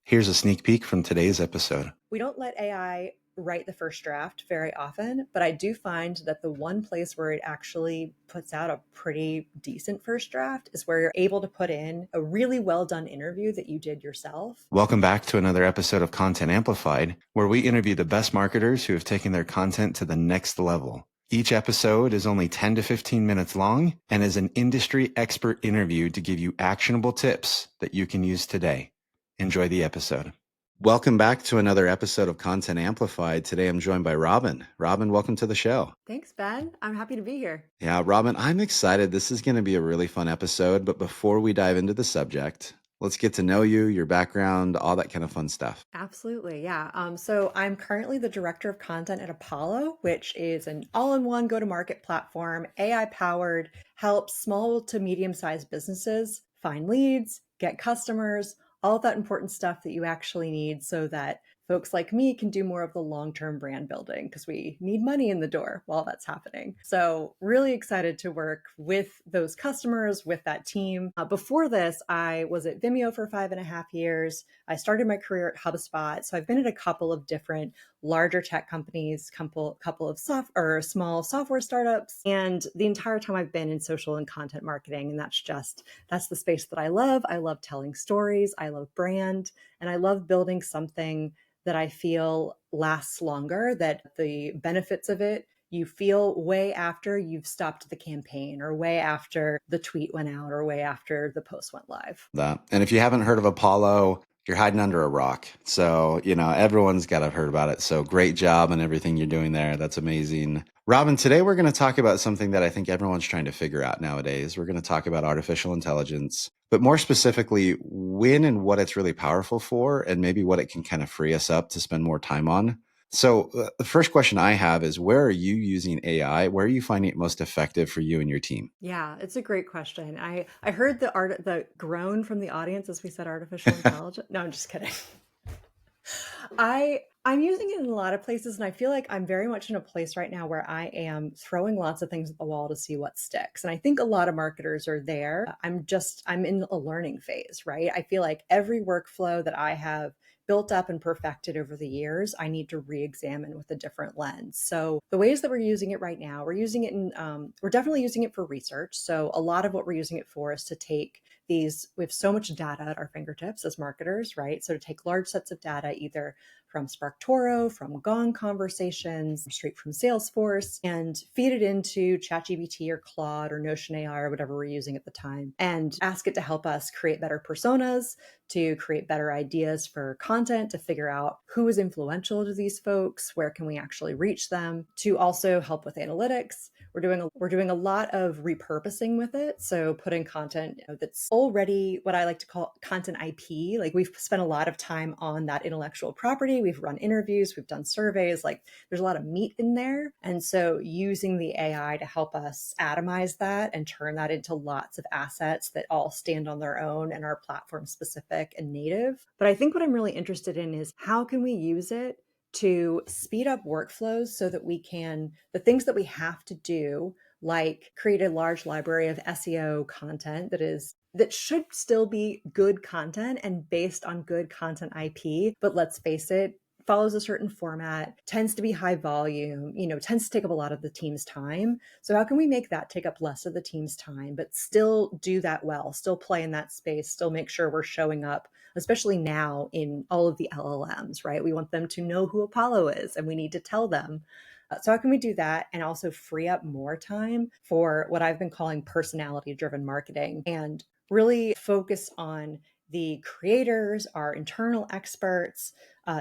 Here's a sneak peek from today's episode. We don't let AI write the first draft very often, but I do find that the one place where it actually puts out a pretty decent first draft is where you're able to put in a really well done interview that you did yourself. Welcome back to another episode of Content Amplified, where we interview the best marketers who have taken their content to the next level. Each episode is only 10 to 15 minutes long and is an industry expert interview to give you actionable tips that you can use today. Enjoy the episode. Welcome back to another episode of Content Amplified. Today I'm joined by Robyn. Robyn, welcome to the show. Thanks, Ben. I'm happy to be here. Yeah, Robyn, I'm excited. This is going to be a really fun episode. But before we dive into the subject, let's get to know you, your background, all that kind of fun stuff. Absolutely. Yeah. So I'm currently the director of content at Apollo, which is an all-in-one go-to-market platform, AI-powered, helps small to medium-sized businesses find leads, get customers, all of that important stuff that you actually need so that folks like me can do more of the long-term brand building because we need money in the door while that's happening. So really excited to work with those customers, with that team. Before this, I was at Vimeo for 5.5 years. I started my career at HubSpot. So I've been at a couple of different larger tech companies, couple of small software startups. And the entire time I've been in social and content marketing. And that's the space that I love. I love telling stories. I love brand, and I love building something that I feel lasts longer, that the benefits of it you feel way after you've stopped the campaign, or way after the tweet went out, or way after the post went live. And if you haven't heard of Apollo, you're hiding under a rock. So, everyone's got to have heard about it. So great job on everything you're doing there. That's amazing. Robyn, today we're going to talk about something that I think everyone's trying to figure out nowadays. We're going to talk about artificial intelligence, but more specifically, when and what it's really powerful for, and maybe what it can kind of free us up to spend more time on. So the first question I have is, where are you using AI? Where are you finding it most effective for you and your team? Yeah, it's a great question. I heard the groan from the audience as we said artificial intelligence. No, I'm just kidding. I'm using it in a lot of places, and I feel like I'm very much in a place right now where I am throwing lots of things at the wall to see what sticks. And I think a lot of marketers are there. I'm in a learning phase, right? I feel like every workflow that I have built up and perfected over the years, I need to re-examine with a different lens. So the ways that we're using it right now, we're definitely using it for research. So a lot of what we're using it for is to take we have so much data at our fingertips as marketers, right? So to take large sets of data, either from SparkToro, from Gong conversations, straight from Salesforce, and feed it into ChatGPT or Claude or Notion AI or whatever we're using at the time, and ask it to help us create better personas, to create better ideas for content, to figure out who is influential to these folks, where can we actually reach them, to also help with analytics. We're doing a lot of repurposing with it. So putting content that's already what I like to call content IP. Like, we've spent a lot of time on that intellectual property. We've run interviews, we've done surveys, like there's a lot of meat in there. And so using the AI to help us atomize that and turn that into lots of assets that all stand on their own and are platform specific and native. But I think what I'm really interested in is, how can we use it to speed up workflows so that the things that we have to do, like create a large library of SEO content that should still be good content and based on good content IP, but let's face it, follows a certain format, tends to be high volume, tends to take up a lot of the team's time. So how can we make that take up less of the team's time, but still do that well, still play in that space, still make sure we're showing up, especially now in all of the LLMs, right? We want them to know who Apollo is, and we need to tell them. So how can we do that and also free up more time for what I've been calling personality-driven marketing, and really focus on the creators, our internal experts,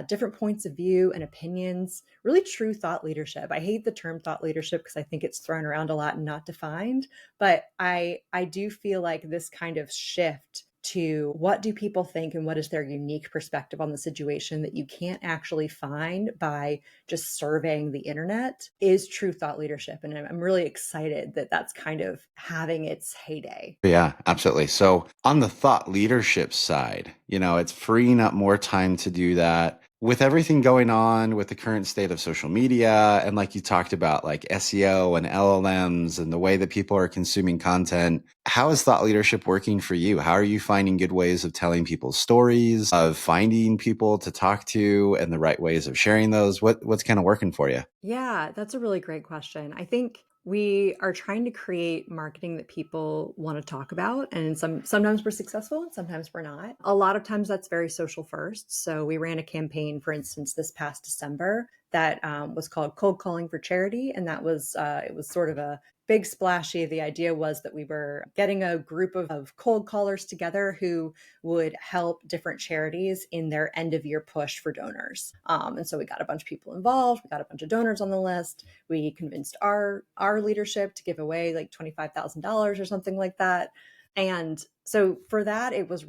different points of view and opinions, really true thought leadership. I hate the term thought leadership because I think it's thrown around a lot and not defined, but I do feel like this kind of shift to what do people think and what is their unique perspective on the situation that you can't actually find by just surveying the internet is true thought leadership. And I'm really excited that that's kind of having its heyday. Yeah, absolutely. So on the thought leadership side, it's freeing up more time to do that. With everything going on with the current state of social media, and like you talked about, like SEO and LLMs and the way that people are consuming content, how is thought leadership working for you? How are you finding good ways of telling people's stories, of finding people to talk to, and the right ways of sharing those? What's kind of working for you? Yeah, that's a really great question. I think we are trying to create marketing that people want to talk about, and sometimes we're successful and sometimes we're not. A lot of times that's very social first. So we ran a campaign, for instance, this past December that was called Cold Calling for Charity, and that was it was sort of a big splashy. The idea was that we were getting a group of cold callers together who would help different charities in their end of year push for donors. And so we got a bunch of people involved. We got a bunch of donors on the list. We convinced our leadership to give away like $25,000 or something like that. And so for that, it was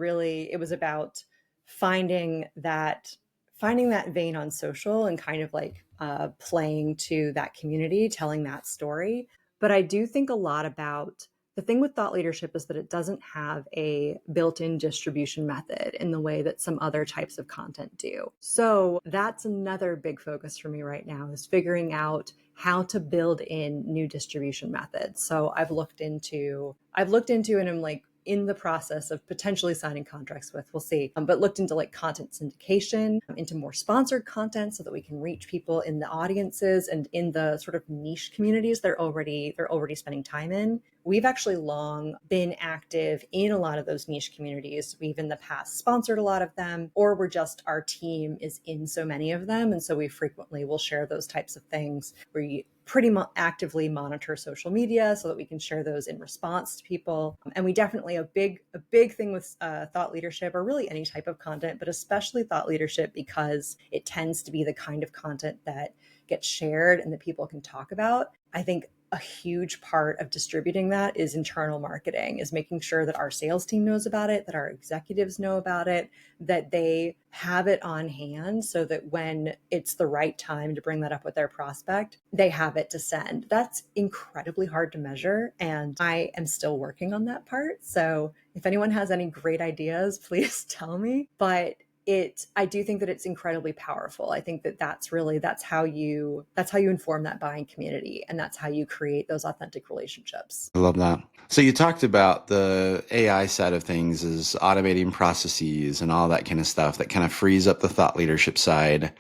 about finding that finding that vein on social and kind of like playing to that community, telling that story. But I do think a lot about the thing with thought leadership is that it doesn't have a built-in distribution method in the way that some other types of content do. So that's another big focus for me right now is figuring out how to build in new distribution methods. So I've looked into and I'm like in the process of potentially signing contracts with, we'll see, but looked into like content syndication, into more sponsored content so that we can reach people in the audiences and in the sort of niche communities they're already spending time in. We've actually long been active in a lot of those niche communities. We've in the past sponsored a lot of them, or we're just, our team is in so many of them. And so we frequently will share those types of things. We pretty actively monitor social media so that we can share those in response to people. And we definitely, a big thing with thought leadership, or really any type of content, but especially thought leadership, because it tends to be the kind of content that gets shared and that people can talk about. I think a huge part of distributing that is internal marketing, is making sure that our sales team knows about it, that our executives know about it, that they have it on hand so that when it's the right time to bring that up with their prospect, they have it to send. That's incredibly hard to measure, and I am still working on that part. So if anyone has any great ideas, please tell me. But I do think that it's incredibly powerful. I think that that's how you inform that buying community, and that's how you create those authentic relationships. I love that. So you talked about the AI side of things is automating processes and all that kind of stuff that kind of frees up the thought leadership side.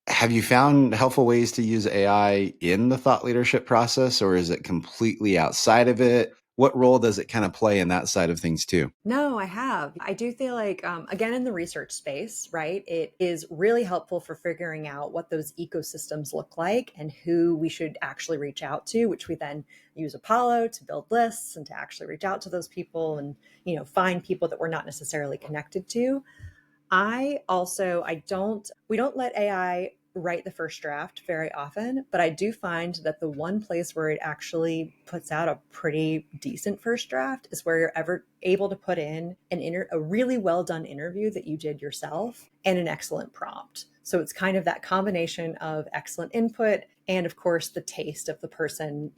Have you found helpful ways to use AI in the thought leadership process, or is it completely outside of it? What role does it kind of play in that side of things too? No, I have. I do feel like, again, in the research space, right, it is really helpful for figuring out what those ecosystems look like and who we should actually reach out to, which we then use Apollo to build lists and to actually reach out to those people and, find people that we're not necessarily connected to. We don't let AI write the first draft very often, but I do find that the one place where it actually puts out a pretty decent first draft is where you're ever able to put in a really well done interview that you did yourself and an excellent prompt. So it's kind of that combination of excellent input and of course the taste of the person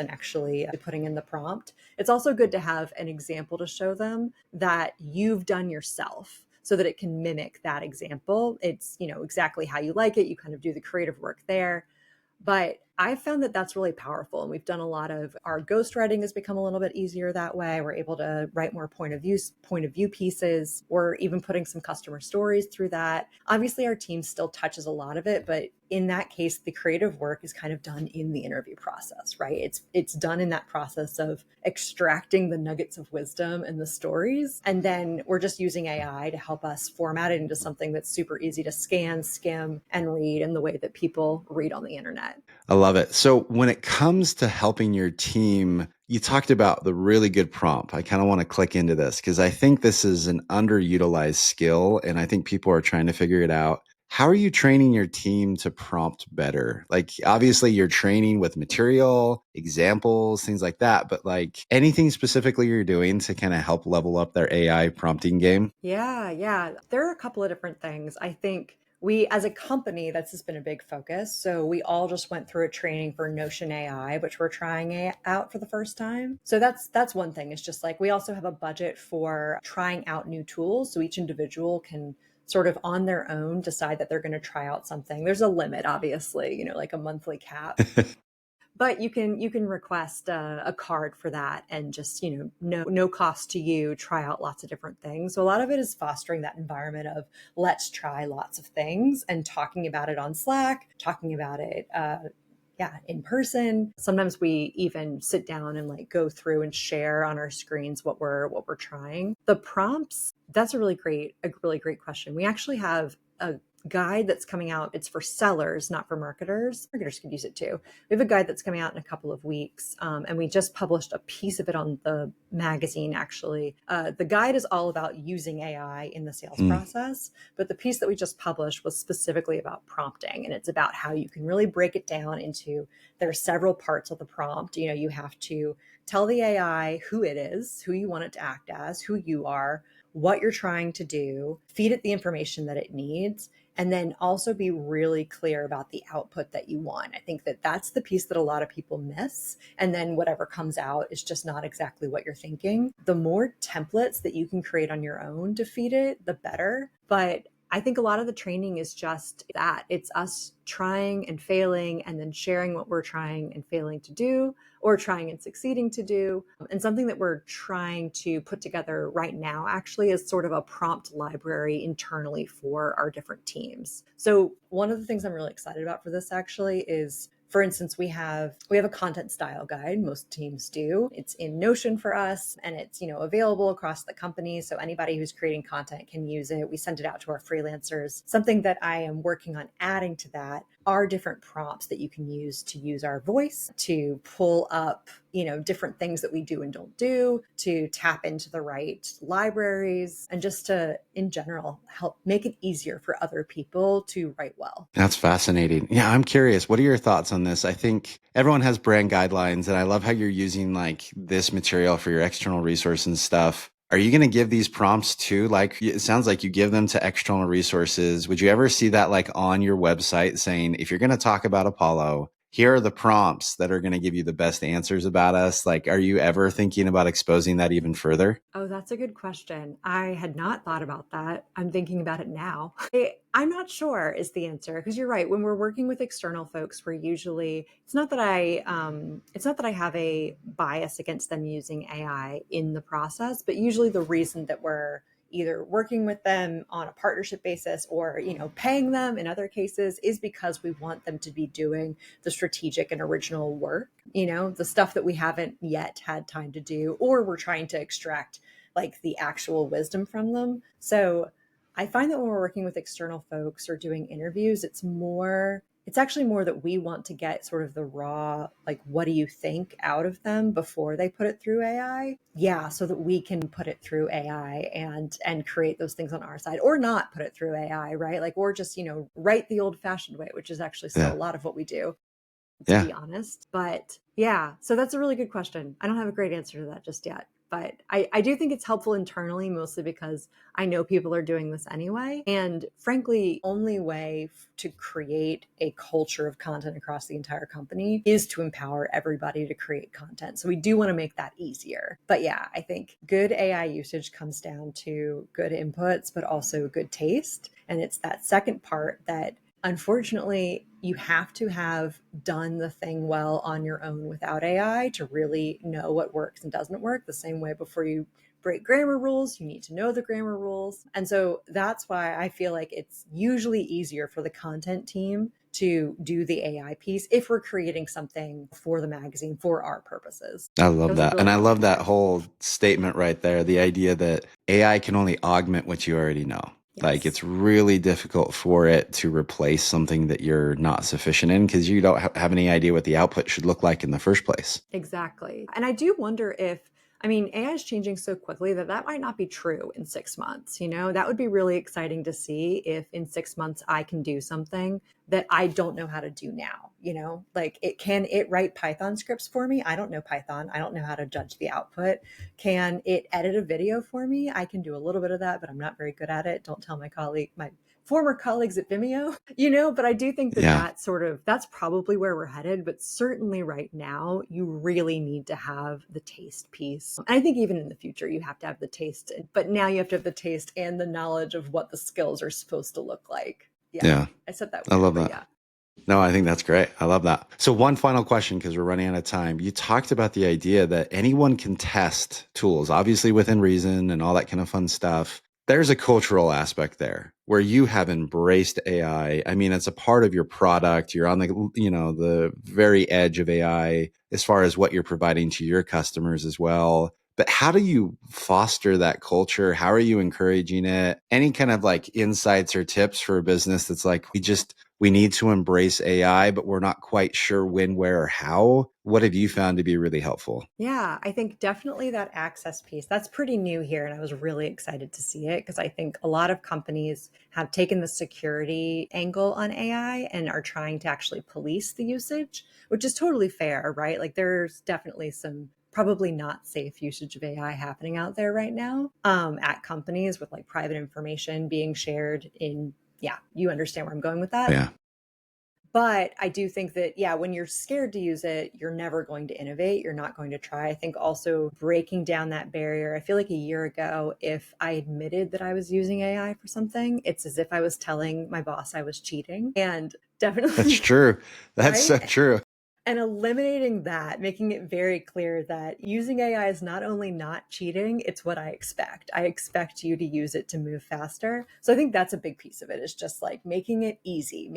actually putting in the prompt. It's also good to have an example to show them that you've done yourself, so that it can mimic that example. It's, exactly how you like it. You kind of do the creative work there. But I found that that's really powerful. And we've done a lot of our ghostwriting has become a little bit easier that way. We're able to write more point of view pieces. We're even putting some customer stories through that. Obviously, our team still touches a lot of it, but in that case, the creative work is kind of done in the interview process, right? It's done in that process of extracting the nuggets of wisdom and the stories. And then we're just using AI to help us format it into something that's super easy to scan, skim, and read in the way that people read on the internet. I love it. So when it comes to helping your team, you talked about the really good prompt. I kind of want to click into this because I think this is an underutilized skill and I think people are trying to figure it out. How are you training your team to prompt better? Like, obviously, you're training with material, examples, things like that, but like anything specifically you're doing to kind of help level up their AI prompting game? Yeah, yeah. There are a couple of different things. I think we, as a company, that's just been a big focus. So we all just went through a training for Notion AI, which we're trying out for the first time. So that's one thing. It's just like we also have a budget for trying out new tools, so each individual can sort of on their own decide that they're going to try out something. There's a limit, obviously, like a monthly cap, but you can request a card for that and just no cost to you, try out lots of different things. So a lot of it is fostering that environment of let's try lots of things and talking about it on Slack, talking about it yeah, in person. Sometimes we even sit down and like go through and share on our screens what we're trying. The prompts, that's a really great question. We actually have a guide that's coming out. It's for sellers, not for marketers. Marketers could use it too. We have a guide that's coming out in a couple of weeks, and we just published a piece of it on the magazine, actually. The guide is all about using AI in the sales Mm. process, but the piece that we just published was specifically about prompting, and it's about how you can really break it down into, there are several parts of the prompt. You have to tell the AI who it is, who you want it to act as, who you are, what you're trying to do, feed it the information that it needs, and then also be really clear about the output that you want. I think that that's the piece that a lot of people miss. And then whatever comes out is just not exactly what you're thinking. The more templates that you can create on your own to feed it, the better. But I think a lot of the training is just that. It's us trying and failing and then sharing what we're trying and failing to do, or trying and succeeding to do. And something that we're trying to put together right now actually is sort of a prompt library internally for our different teams. So one of the things I'm really excited about for this actually is, for instance, we have a content style guide. Most teams do. It's in Notion for us, and it's available across the company, so anybody who's creating content can use it. We send it out to our freelancers. Something that I am working on adding to that are different prompts that you can use our voice to pull up different things that we do and don't do, to tap into the right libraries, and just to in general help make it easier for other people to write well. That's fascinating. Yeah, I'm curious. What are your thoughts on this? I think everyone has brand guidelines, and I love how you're using like this material for your external resource and stuff. Are you going to give these prompts too? Like, it sounds like you give them to external resources. Would you ever see that like on your website saying, if you're going to talk about Apollo, here are the prompts that are going to give you the best answers about us? Like, are you ever thinking about exposing that even further? Oh, that's a good question. I had not thought about that. I'm thinking about it now. I'm not sure is the answer, because you're right. When we're working with external folks, we're usually, it's not that I have a bias against them using AI in the process, but usually the reason that we're either working with them on a partnership basis or paying them in other cases is because we want them to be doing the strategic and original work, the stuff that we haven't yet had time to do, or we're trying to extract like the actual wisdom from them. So I find that when we're working with external folks or doing interviews, it's actually more that we want to get sort of the raw, like, what do you think out of them before they put it through AI? Yeah, so that we can put it through AI and create those things on our side, or not put it through AI, right? Like, or just, write the old fashioned way, which is actually still Yeah. a lot of what we do, to Yeah. be honest. But yeah, so that's a really good question. I don't have a great answer to that just yet. But I do think it's helpful internally, mostly because I know people are doing this anyway. And frankly, only way to create a culture of content across the entire company is to empower everybody to create content. So we do want to make that easier. But yeah, I think good AI usage comes down to good inputs, but also good taste. And it's that second part that, unfortunately, you have to have done the thing well on your own without AI to really know what works and doesn't work. The same way, before you break grammar rules, you need to know the grammar rules. And so that's why I feel like it's usually easier for the content team to do the AI piece if we're creating something for the magazine for our purposes. I That love was a that. really And I long love that answer. whole statement right there. The idea that AI can only augment what you already know. Like, Yes. it's really difficult for it to replace something that you're not sufficient in, because you don't have any idea what the output should look like in the first place. Exactly. And I do wonder if, I mean, AI is changing so quickly that that might not be true in 6 months. That would be really exciting to see if in 6 months I can do something that I don't know how to do now. Like can it write Python scripts for me? I don't know Python. I don't know how to judge the output. Can it edit a video for me? I can do a little bit of that, but I'm not very good at it. Don't tell my former colleagues at Vimeo, but I do think that Yeah. that's probably where we're headed. But certainly right now, you really need to have the taste piece. And I think even in the future, you have to have the taste, but now you have to have the taste and the knowledge of what the skills are supposed to look like. Yeah. I said that I weird, love but that. yeah. No, I think that's great. I love that. So one final question, because we're running out of time. You talked about the idea that anyone can test tools, obviously within reason and all that kind of fun stuff. There's a cultural aspect there where you have embraced AI. I mean, it's a part of your product. You're on the very edge of AI as far as what you're providing to your customers as well. But how do you foster that culture? How are you encouraging it? Any kind of like insights or tips for a business that's like, we need to embrace AI, but we're not quite sure when, where, or how? What have you found to be really helpful? Yeah, I think definitely that access piece. That's pretty new here. And I was really excited to see it because I think a lot of companies have taken the security angle on AI and are trying to actually police the usage, which is totally fair, right? Like there's definitely some probably not safe usage of AI happening out there right now at companies with like private information being shared in, yeah, you understand where I'm going with that. Yeah. But I do think that, yeah, when you're scared to use it, you're never going to innovate. You're not going to try. I think also breaking down that barrier. I feel like a year ago, if I admitted that I was using AI for something, it's as if I was telling my boss I was cheating. And That's definitely, true. That's so right? true. And eliminating that, making it very clear that using AI is not only not cheating, it's what I expect. I expect you to use it to move faster. So I think that's a big piece of it, is just like making it easy and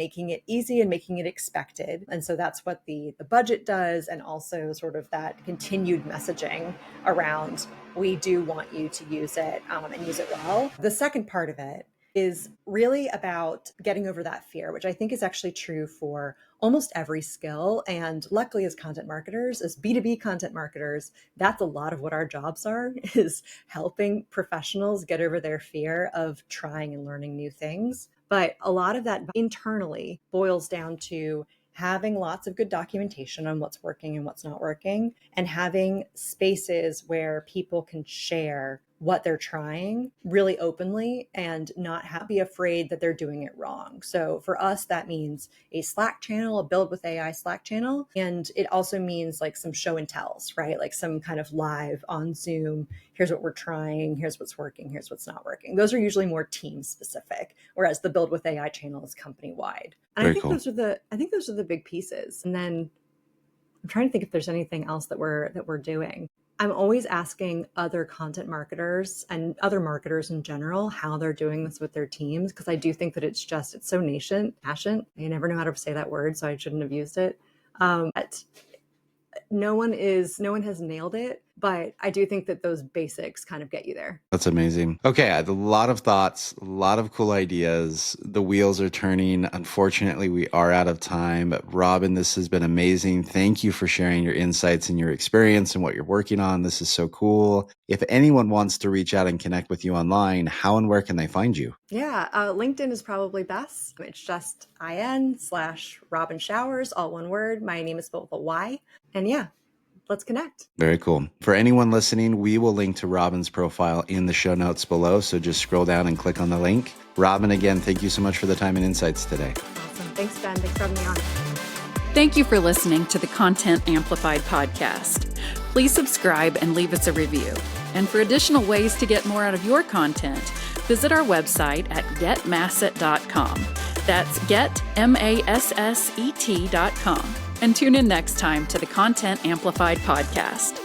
making it expected. And so that's what the budget does. And also sort of that continued messaging around, we do want you to use it and use it well. The second part of it is really about getting over that fear, which I think is actually true for almost every skill. And luckily, as content marketers, as B2B content marketers, that's a lot of what our jobs are, is helping professionals get over their fear of trying and learning new things. But a lot of that internally boils down to having lots of good documentation on what's working and what's not working, and having spaces where people can share what they're trying really openly and not be afraid that they're doing it wrong. So for us, that means a Slack channel, a Build with AI Slack channel. And it also means like some show and tells, right? Like some kind of live on Zoom. Here's what we're trying. Here's what's working. Here's what's not working. Those are usually more team specific, whereas the Build with AI channel is company wide. And Very cool. those are the big pieces. And then I'm trying to think if there's anything else that we're doing. I'm always asking other content marketers and other marketers in general how they're doing this with their teams, because I do think that it's so nascent. I never know how to say that word, so I shouldn't have used it. But no one has nailed it, but I do think that those basics kind of get you there. That's amazing. Okay, I had a lot of thoughts, a lot of cool ideas. The wheels are turning. Unfortunately, we are out of time. But Robyn, this has been amazing. Thank you for sharing your insights and your experience and what you're working on. This is so cool. If anyone wants to reach out and connect with you online, how and where can they find you? Yeah, LinkedIn is probably best. It's just IN/Robyn Showers, all one word. My name is spelled with a Y. And yeah, let's connect. Very cool. For anyone listening, we will link to Robyn's profile in the show notes below. So just scroll down and click on the link. Robyn, again, thank you so much for the time and insights today. Awesome. Thanks, Ben. Thanks for having me on. Thank you for listening to the Content Amplified podcast. Please subscribe and leave us a review. And for additional ways to get more out of your content, visit our website at getmasset.com. That's getmasset.com. And tune in next time to the Content Amplified podcast.